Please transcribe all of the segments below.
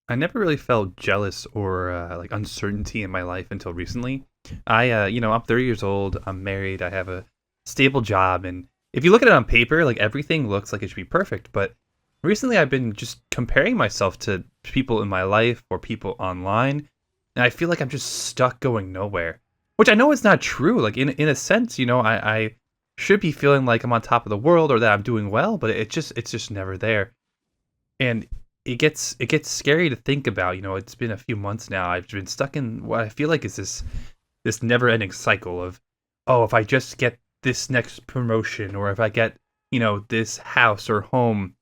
I never really felt jealous or like uncertainty in my life until recently. I'm 30 years old. I'm married. I have a stable job, and if you look at it on paper, like everything looks like it should be perfect. But recently, I've been just comparing myself to people in my life or people online, and I feel like I'm just stuck going nowhere. Which I know is not true. Like in a sense, I should be feeling like I'm on top of the world or that I'm doing well, but it's just never there. And it gets scary to think about. It's been a few months now. I've been stuck in what I feel like is this never ending cycle of, oh, if I just get this next promotion, or if I get this house or home,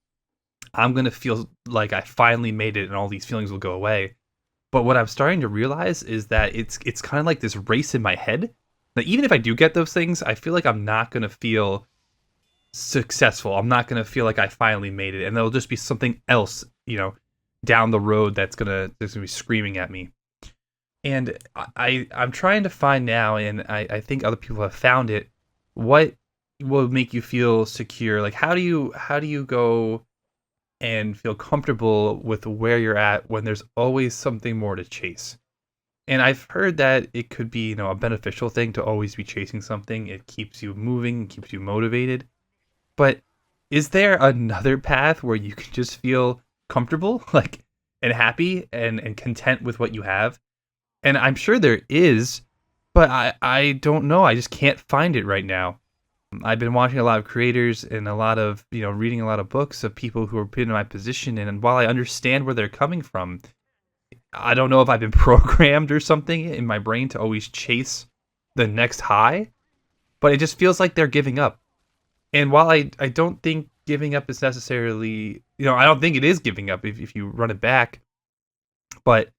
I'm gonna feel like I finally made it, and all these feelings will go away. But what I'm starting to realize is that it's kind of like this race in my head. That even if I do get those things, I feel like I'm not gonna feel successful. I'm not gonna feel like I finally made it, and there'll just be something else, down the road that's gonna be screaming at me. And I'm trying to find now, and I think other people have found it. What will make you feel secure? Like how do you go and feel comfortable with where you're at when there's always something more to chase? And I've heard that it could be, a beneficial thing to always be chasing something. It keeps you moving, keeps you motivated. But is there another path where you can just feel comfortable, like, and happy and content with what you have? And I'm sure there is, but I don't know. I just can't find it right now. I've been watching a lot of creators and a lot of, reading a lot of books of people who are put in my position. And while I understand where they're coming from, I don't know if I've been programmed or something in my brain to always chase the next high, but it just feels like they're giving up. And while I don't think giving up is necessarily, I don't think it is giving up if you run it back. But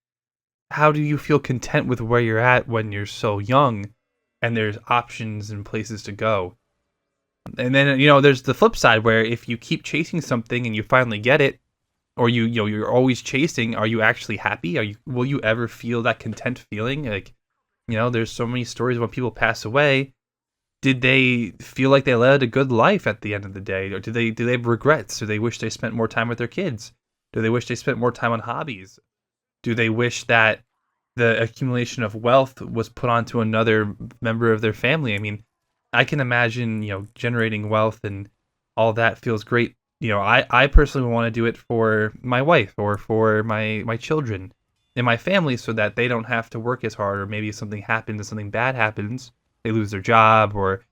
how do you feel content with where you're at when you're so young and there's options and places to go? And then, there's the flip side where if you keep chasing something and you finally get it, or you're always chasing, are you actually happy? Will you ever feel that content feeling? Like, there's so many stories when people pass away. Did they feel like they led a good life at the end of the day, or do they have regrets? Do they wish they spent more time with their kids? Do they wish they spent more time on hobbies? Do they wish that the accumulation of wealth was put onto another member of their family? I mean, I can imagine, generating wealth and all that feels great. I personally want to do it for my wife or for my children and my family, so that they don't have to work as hard, or maybe something happens and something bad happens, they lose their job, or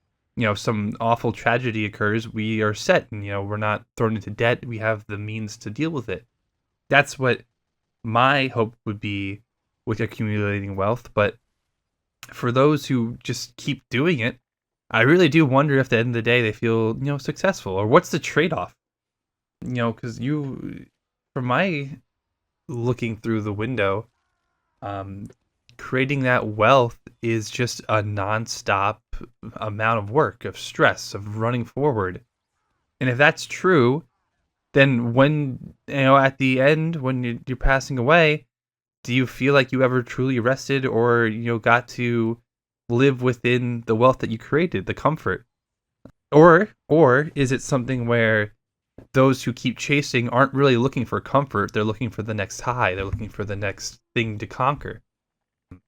some awful tragedy occurs, we are set, and we're not thrown into debt. We have the means to deal with it. That's what my hope would be with accumulating wealth. But for those who just keep doing it, I really do wonder if at the end of the day they feel, successful, or what's the trade-off. Because from my looking through the window, um, creating that wealth is just a nonstop amount of work, of stress, of running forward. And if that's true, then when, at the end, when you're passing away, do you feel like you ever truly rested, or, got to live within the wealth that you created, the comfort? Or is it something where those who keep chasing aren't really looking for comfort, they're looking for the next high, they're looking for the next thing to conquer?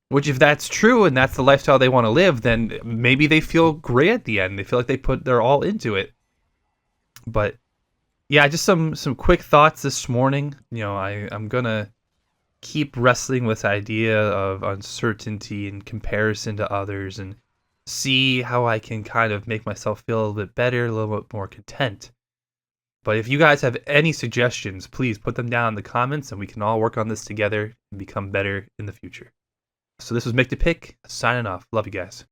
Which, if that's true and that's the lifestyle they want to live, then maybe they feel great at the end. They feel like they put their all into it. But yeah, just some quick thoughts this morning. I'm gonna keep wrestling with the idea of uncertainty and comparison to others, and see how I can kind of make myself feel a little bit better, a little bit more content. But if you guys have any suggestions, please put them down in the comments, and we can all work on this together and become better in the future. So this was Make the Pick, signing off. Love you guys.